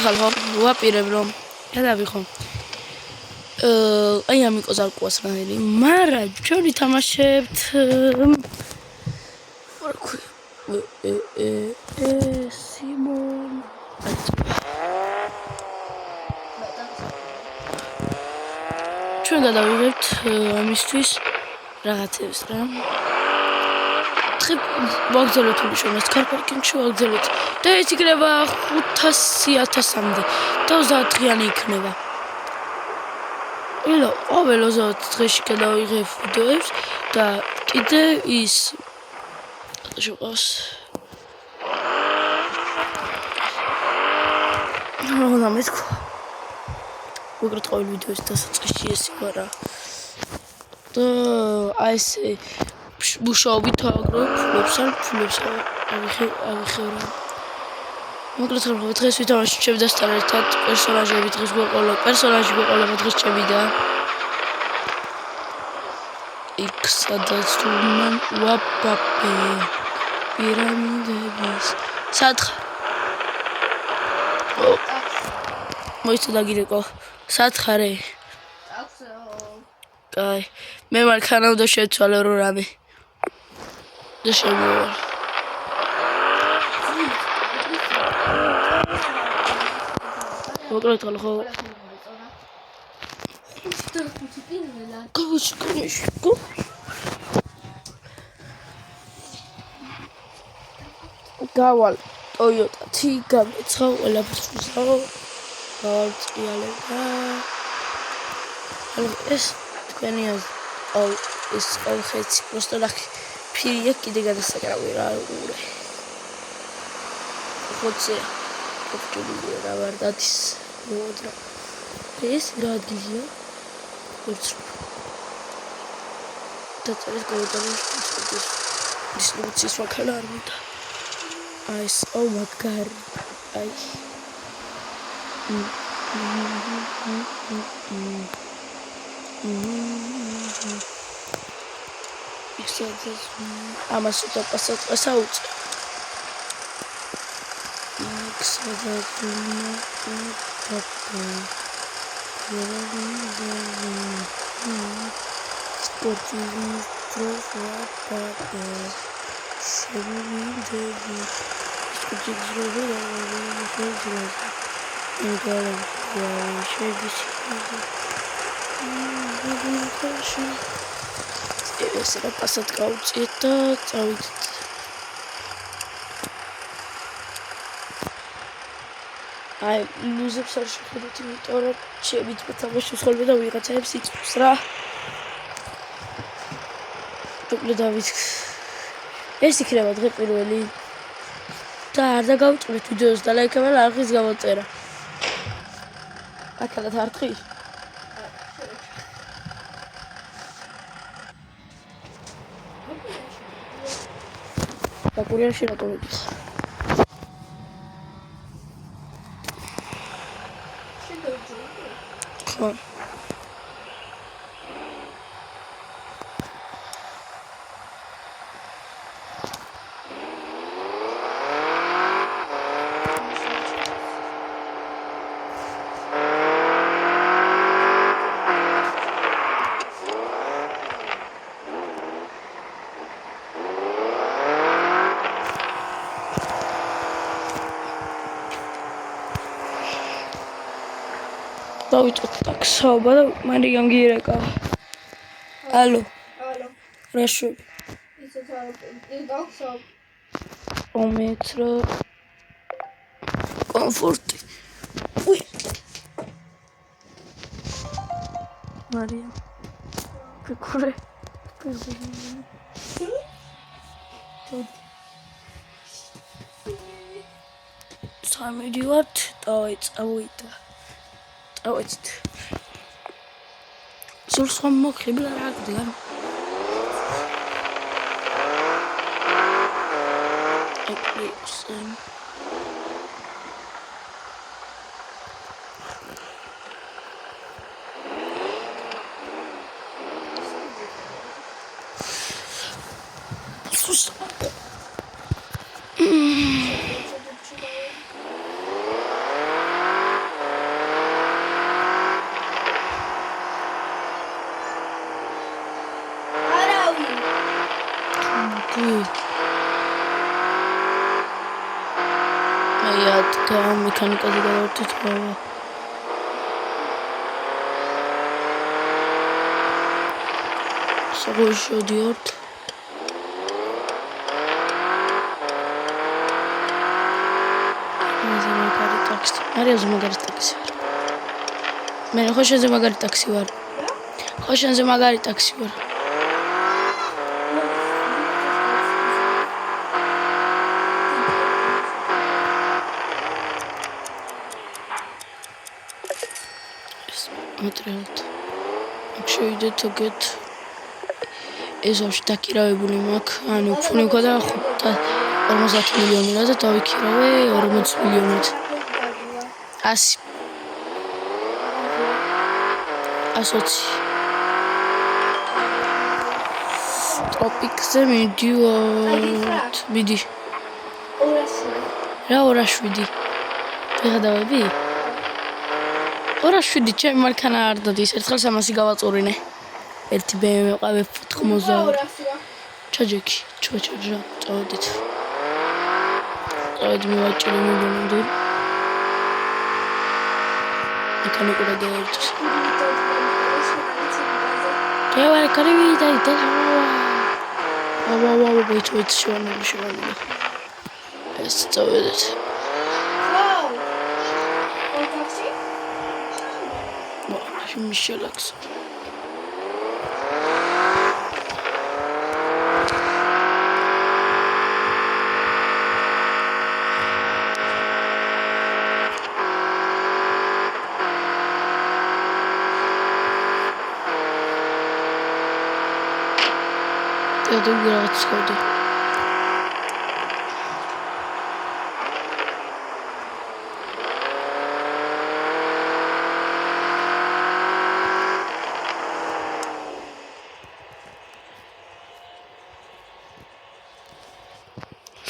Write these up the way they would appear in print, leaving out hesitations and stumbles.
ხალხო ვაპირებ რომ გადავიხო აი ამიკოს არ ყواس რაელი მარა ჩვენ ვითამაშებთ სიმონ ჩვენ გადავიღებთ ამისთვის რაღაცებს რა ვაგზავნოთ უშენოს კარპარკინგში ვაგზავნოთ და ეს იქნება 500,000-მდე და 30 დღიანი იქნება ელო ყოველ 30 დღეში გადავიღებ ვიდეოებს და კიდე ის შეყავს რა მეთქვა უბრალოდ ყოველ ვიდეოს დასაწყისში ეს ვარა და აი ესე მუშაობით აგროვებ ფულებს ავიხევრა მოკლედ ხალხო დღეს ვითამაშოთ ჩემი დასთან ერთად პერსონაჟები დღეს გვეყოლა დღეს ჩემი და იქ სადაც თუმან ვაპაპე პირამიდების სათხა მოიცოდა გირეკო სათხარე კაი მე მანქანა უნდა შეცვალე რო რამე და შემოვარ მოკლედ ხალხო გავალ Toyota Tiggo მეცხოვ ყველაფერს ვისაო გავწიალებდა ეს თქვენია ეს ხეცი просто ნახე ფირია კიდე გადასაკრავი რა უყურე ხოცე კოპჭული რა ვარ დადის მოდრა ეს რა ადგილია დაწერეთ კომენტარებში დისტრიბუციის ვაკალა არ მინდა Ice, oh my god, ice. Amás uta pasat asauts. ეს რა პასად გავწიეთ და წავიდეთ. აი, ლუზებს არ შეხედოთ, იმიტომ რომ შევით მოთამაშე ხოლმე და ვიღაცაებს იწვევს რა. მოკლედ დავით. ეს იქნება დღე პირველი. და არ დაგავჭრეთ ვიდეოს და ლაიქებად არხის გამოწერა. აკადათ არხი? და კურიაში რატო მიყიხ? ხო. დავიწყოთ ტაქსაობა და მარიამ გირეკა. ალო. რაშო? ისეთ არ ტაქსაობ. ომეტრა. კომფორტი. უი. მარიამ. კურე. სამედივართ დავიწყავით. Давайте. Сულ სხვა მოხიბლა რა გდება. Eclipse. დადგა მექანიკაზე გადავერთით საღოში შევდივართ მარიამზე მაგარი ტაქსი ვარ მე ხო შენზე მაგარი ტაქსი ვარ ხო შენზე მაგარი ტაქსი ვარ materialt შევიდეთ ეგეთ ეს ვაფშე დაკირავებული მაქვს ანუ ფონი მქონდა 50 მილიონი და დავიქირავე 40 მილიონით 100 120 ტროპიკზე მიდივართ მიდი რა 207 ვიღადავები 207 ჩემი მარქანა არ დადის ერთხელ 300 გავაწურინე ერთი BMW ყავე 90 ჩაჯექი ჩაჯა წავედით წავედი მივაჭრე მიბონდო მექანიკურად დაერჩეს კევარ კარივი და ვა ბოიც შევანელი ეს წავედით Michelax. Я думаю, отсюда.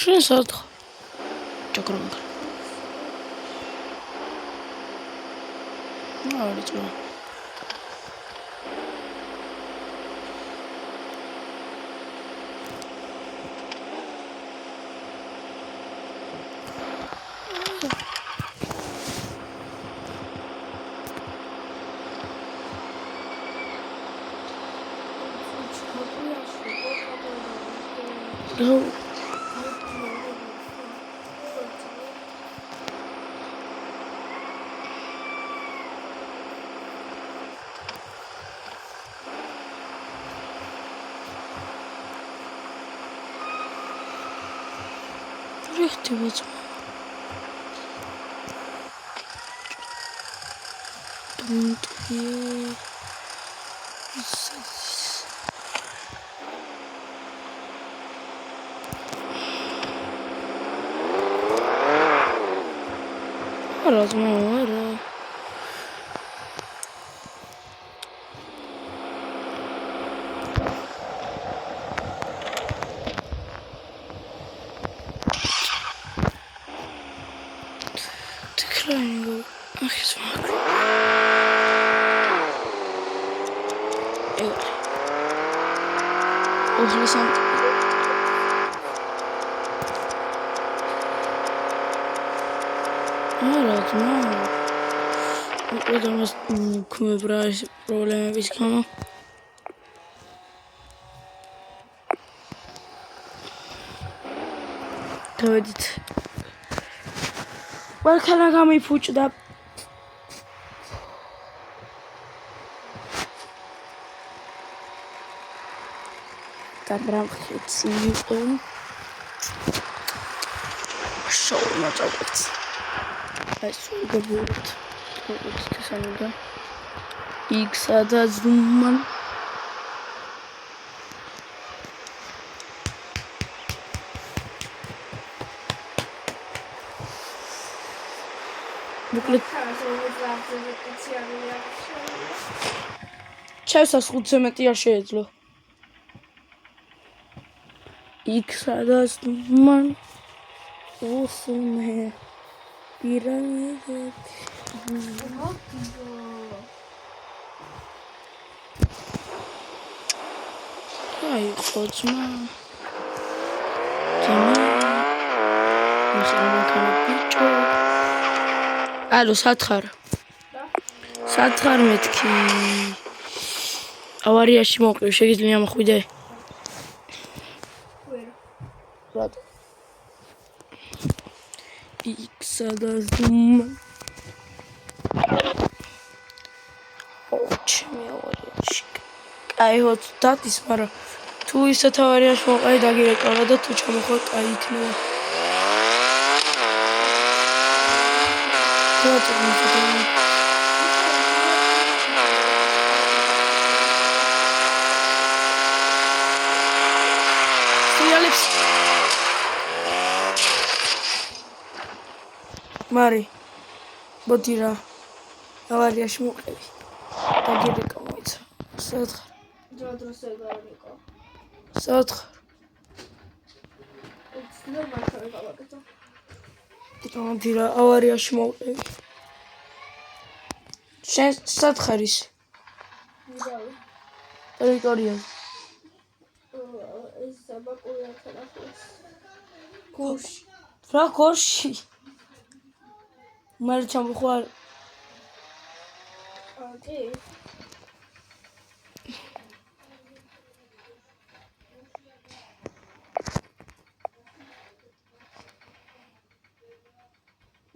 Шин садх. Чакрунг. Алло. No. Richtig was. Und hier ist es. Размора. Triangle. Ach, jetzt mal. Interessant. Alright, now. Oder was kommen Preis Probleme bis kann. Давайте. Well, kann er gar nicht futsch da. Da brauche ich jetzt nicht um. Schau mal da jetzt. Weißt du, Geburt. Das ist ein X hat das Mann. Česa skuceme ti još jedlo? X sada man osme piramide. Aj, chodźmy. Musimy na kanapiczu. ალო, სათხარ. სათხარ მეთქი. ავარიაში მოყევ, შეგიძლია მოხვიდე? რატო? იქსადაზუმ. ჩემი ავარიაში. კაი, հոց დათის, მაგრამ თუ ისეთ ავარიაში მოყავი დაგირეკავდა და თუ ჩამოხვალ, კაი იქნება. რატო მიხდები? სიალებს. მარი. მოდი რა. ავარიაში მოყევი. დაგირეკავ მოიცა. სათხარ. დროდროს ეგარიკო. სათხარ. უცნო მართალი გავაკეთო. მოდი რა, ავარიაში მოყევი. შენ სათხარ ის? მიდავი. ტერიტორიაზე. ეს საბაკურიათან ახლოს. გორში. რა გორში? მალე ჩამოხვალ. კი.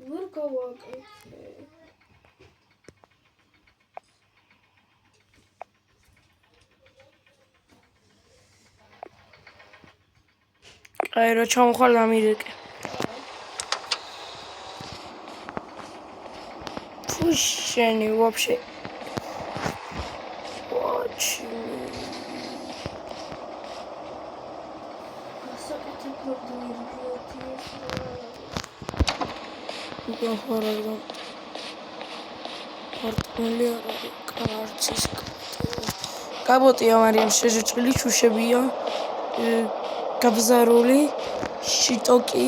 ვერ გავაკეთე. კაი, რა ჩამოხვალ დამირეკე. შენი ვაფშე. ვაჩი. ასაკეთი პრობლემებია. გახარაგა. პარტნელი არა, კარცის. კაბოტია, მარიამ შეჭრილი შუშებია. გაბზარული შიტოკი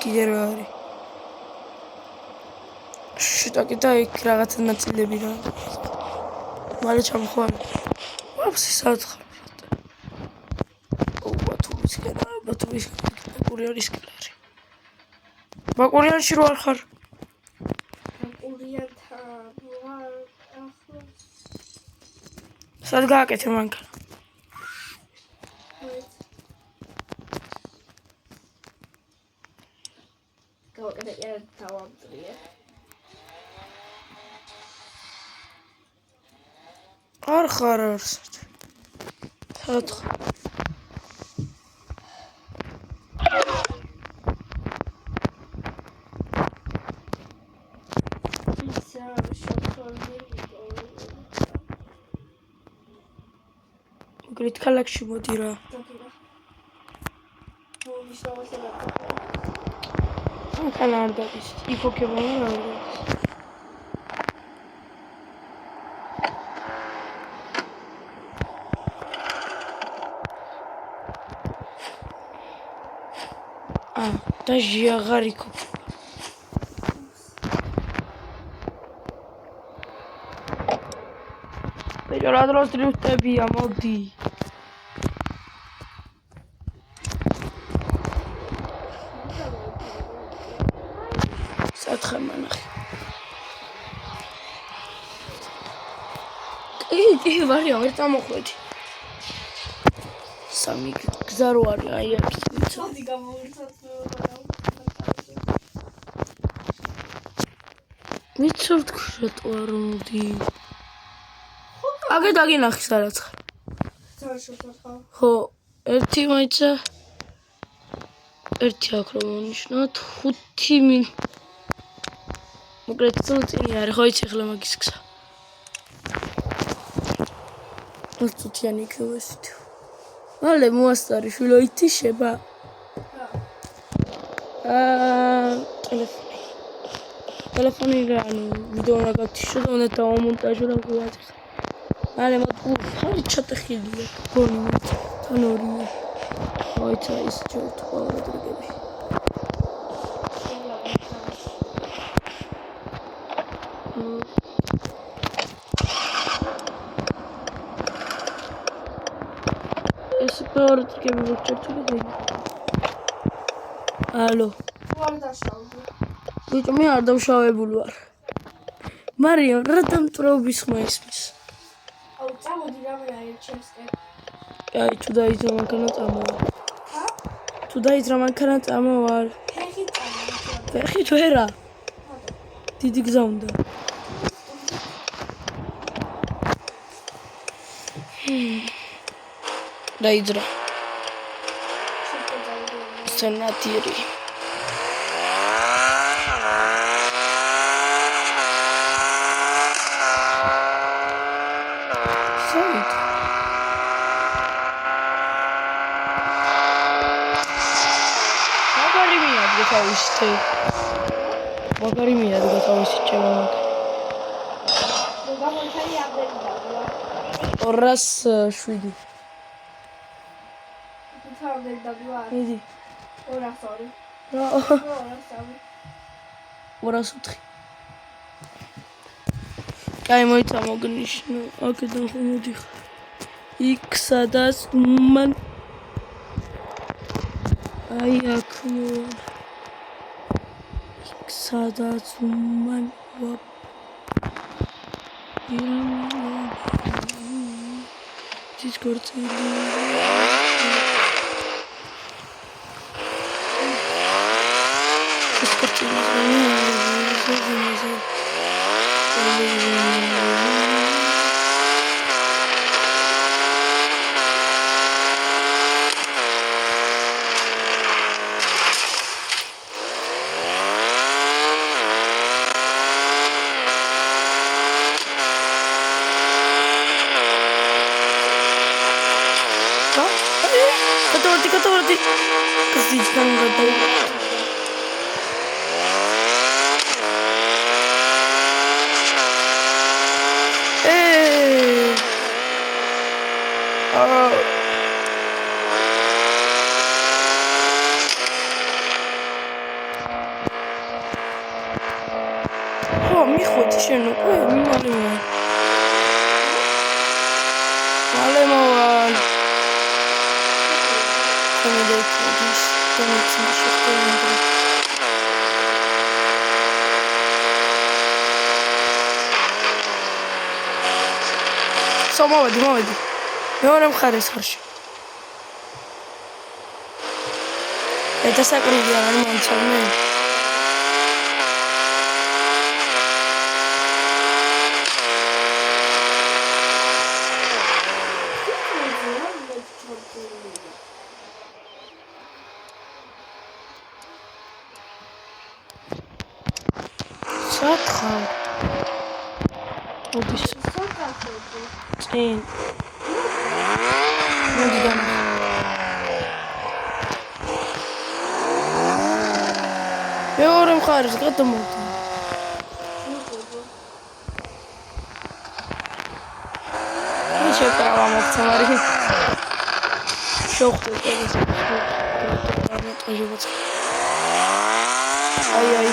კიდე რა არის? შიტოკი და იქ რაღაცა ნაწილები რა. მალე ჩამოხვალ. ვაფშე სათხარ. ბათუმისკენ არა, ბათუმისკენ ბაკურიანისკენ არის. ბაკურიანში რო არ ხარ? ბაკურიანთან ვარ ახლოს. სად გააკეთე მანქანა? გავაკეთე ერთ თავამწრია. არ ხარ არსად. სათხარ. გრით ქალაქში მოდი რა. მანქანა არ დადის. იფოქება რა არ დადის. და ჟიაღარ იქოქება. ბიჭო, რა დროს დრიფტებია, მოდი. სათხარ მანახი. კი, ვარია, ვერ წამოხვედი. სამი გზა რო არის, აი აქ. მოდი გამოვირთოთ მიცურთ რატო არ მოდი? აგე დაგინახი სადაც ხარ. ხო, ერთი მაიცა. ერთი აქ რომ მონიშნოთ, 5 მინ. მოკლედ წუთი არის, ხო იცი ახლა მაგის გზა. წუთიანი იქნება ესეთი. მალე მოასწარი შვილო ითიშება. ტელეფონი რა, ანუ ვიდეო რა გავთიშო და უნდა დავამონტაჟო და გავაძახო. მალე მაგ ჩატეხილია გონი თან ორია. აიცა ის ჯერთ კვადრატები. ეს კვადრატები ვერჩერტული და ალო. ვარ დაშავდი. ბიჭო მე არ დავშავებული ვარ მარიამ რა დამტრობის ხმა ისმის აუ წამოდი რამე არის ჩემსკენ აი თუ დაიძრა მანქანა წამოვა თუ დაიძრა მანქანა წამოვალ ფეხი წამოდი ფეხით ვერა დიდი გზა უნდა დაიძრა სენატირი მაგარი მიადგა თავისი ჩემო 207 მიდი 204 კაი მოიცა მოგნიშნო აქედან ხომ მოდიხარ იქ სადაც მან აი აქ სადაც მან ის გორწილი Κατόρτι. Καζίτσαν γατό. მიხვედი შენ უკვე მალე მოვალ მოვედი მეორე მხარეს ხარში ეს საკრებია არ მომწონე სათხარ ოდის წინ მოდი დანა მეორე მხარეს გადმოდი ის შეკრავა მოხმარი შოხტე ეს აი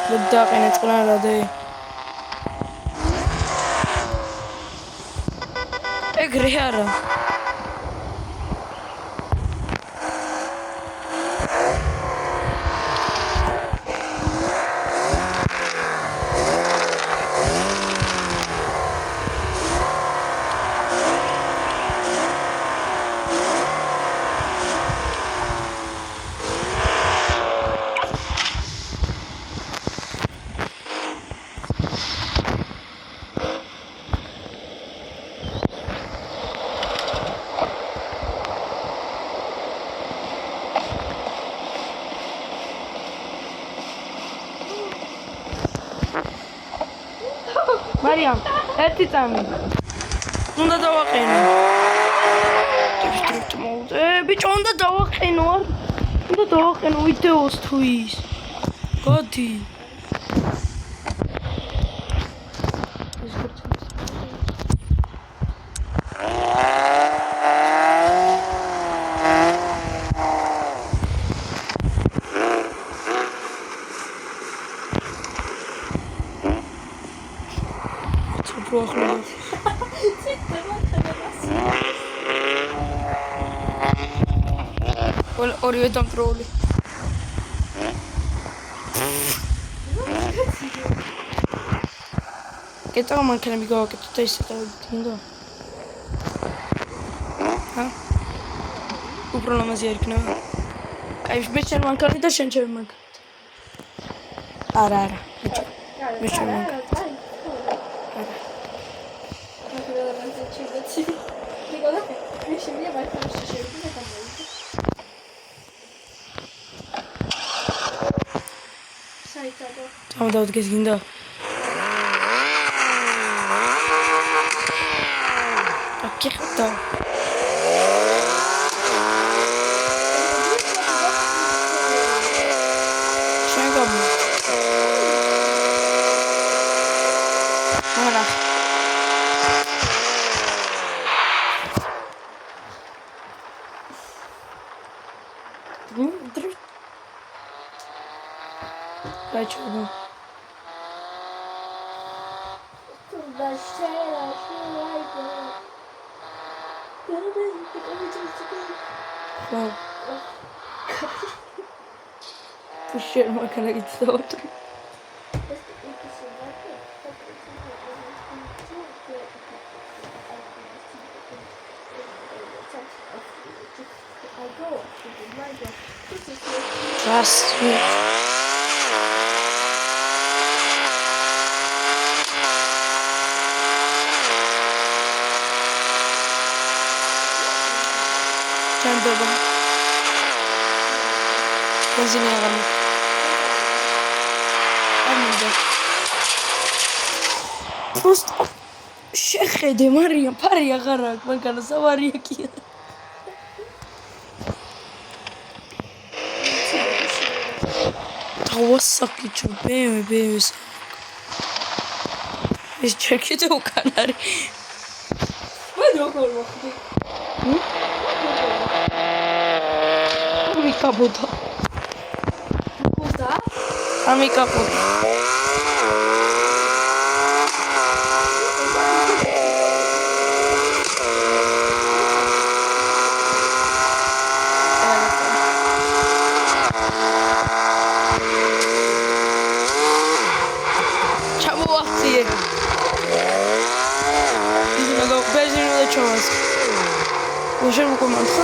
ლუდაყენე წყნარადე ეგრე არა მარიამ, ერთი წამი. უნდა დავაყენო. დიბრტ მოვდე. ბიჭო, უნდა დავაყენო. უნდა დავაყენო ვიდეოს თუ ის. გადი. Прохладно. Оливия там тролли. აკეტა მანქანები გავაკეთოთ და ისე დავიდინდა. ჰა? უფრო ლამაზი არ იქნება. კაი, მე შენ მანქანი და შენ ჩემი მანქანი. არა. მე შენ მანქანი. დავდგეს გინდა? აკიხდა. შენ გამო. არა. Почему? Пущай, макана гитара. Здравствуй. Чандоба. Бензинером. Аминда. Просто შეხედე მარია, ფარი აღარ აქვს, მანქანა სავარია კი. დავასაკი ჩო BMW. ეს ჩეკით უკან არის. მე როგორ მოხდი? Amicabota. Куда? Amicabota. Чему акции? Измего бензин да чувак. Уже му командха.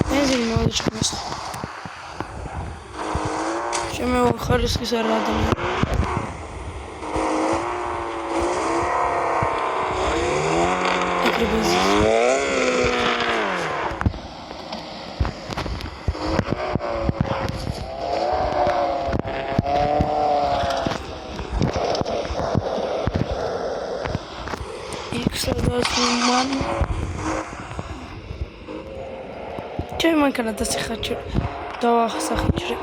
Бензин надо чувак. Чему харриски зарадам? Икри бензин. Иксладасуман. Чем мანქანა დასახაჭრე? დავახსახაჭრე.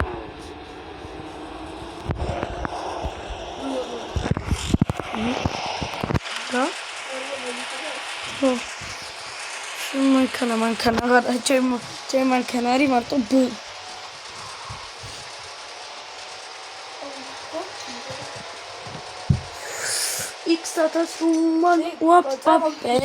და? ხო. მანქანა აღარა ჩემ მანქანა არის მარტო ბ. Иксладасуман. ვაპაპე.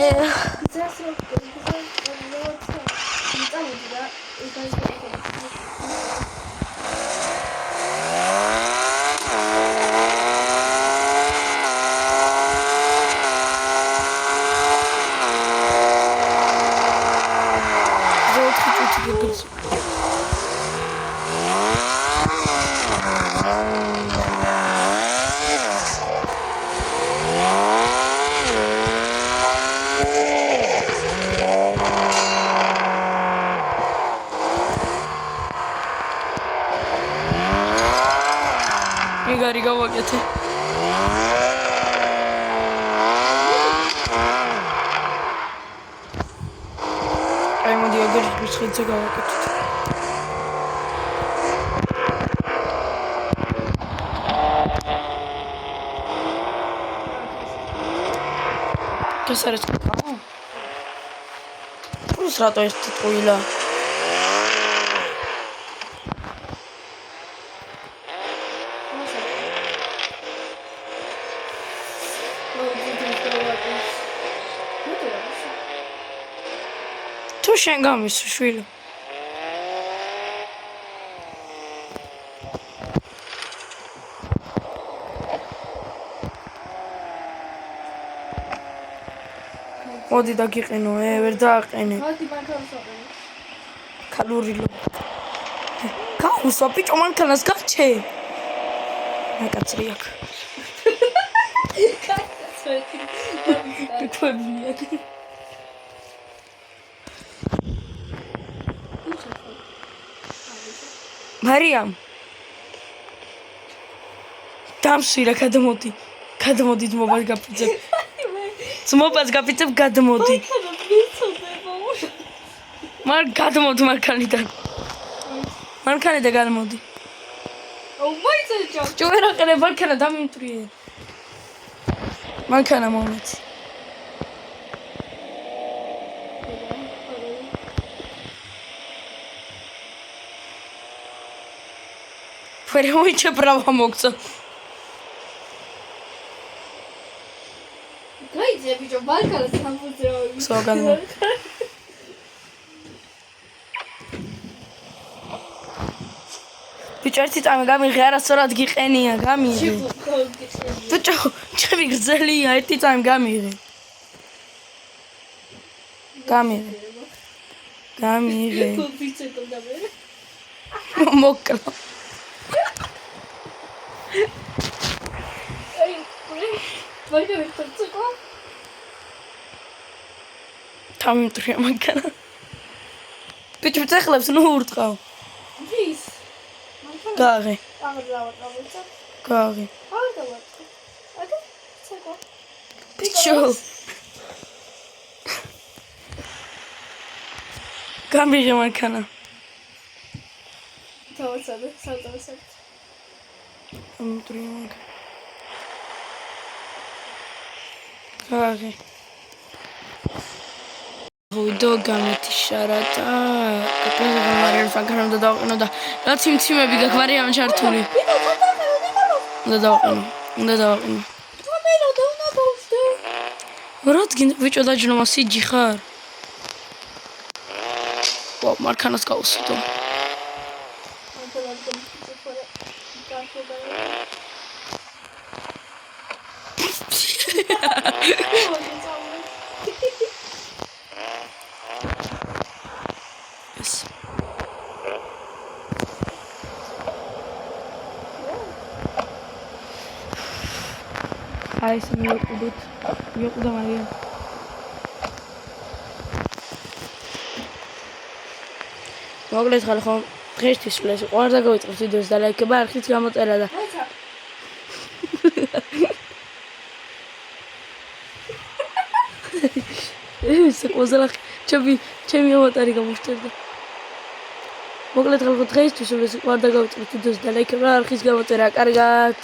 Игорь გავაკეთე. აი მოდი აგერ ბიჭხეთზე გავაკეთოთ. Kas არის კაო? Plus რატო ეს ტყუილა? თუ შენ გამის შვილი. მოდი დაგიყენო, ვერ დააყენე. მოდი მანქანას ვაყენე. ქალური ლო. გაუსვა ბიჭო მანქანას გაჩე. აკაცრიაკ. გქვებია. მარიამ. დამსვირა გადმოდი. გადმოდი ძმობას გაფიცებ. ძმობას გაფიცებ გადმოდი. მარ გადმოდი მანქანიდან. მანქანიდან გადმოდი. აუ მაიცა ჯო ვერ აყენე მანქანა დამიმტრიე. მანქანა მომეც. ვერ მოიჩე ბრავა მოგწო. გაიძე ბიჭო მანქანას სამბუძრაო. სოგანო. ბიჭო ერთი წამი გამიღე არასწორად გიყენია გამიღე. ბიჭო ჩემი გრძელია ერთი წამი გამიღე. გამიღე. გამიღე. ბიჭო დავე. მოკლა. აი ვაიგე ვერცოკო. დამიმტრია მანქანა. ბიჭო წეხლებს ნუ ურტყავ. ვის? გააღე. აღზავარდა. გააღე. აღზავარდა. აგა ცეკო. ბიჭო გამიღე მანქანა. თავაცადე, საწავსად. დამიმტრია მანქანა. გააღე. ვიდეო გამეთიშარა და კოპიაზე მაგრამ და დავყენო და რაც იმციმები გაქვს მარიამ ჩართული. უნდა დავყენო. უნდა დავყენო. თამელო და უნდა დავსდე. როდ გინდა ბიჭო დაჯნომა სიჯი ხარ? ვა მარქანას გავუსვიდო. აი ეს მივყიდეთ. მივყიდა მარიამ. მოგლეთ ხალ ხომ დღეისთვის ეს ყوار და გავიწყოთ ვიდეოს და ლაიქება არხით გამოწერა და ეს ყოზლა ჩემი ავატარი გამოჩერდა. მოგლეთ ხალ დღეისთვის ეს ყوار და გავიწყოთ ვიდეოს და ლაიქება არხით გამოწერა. კარგად.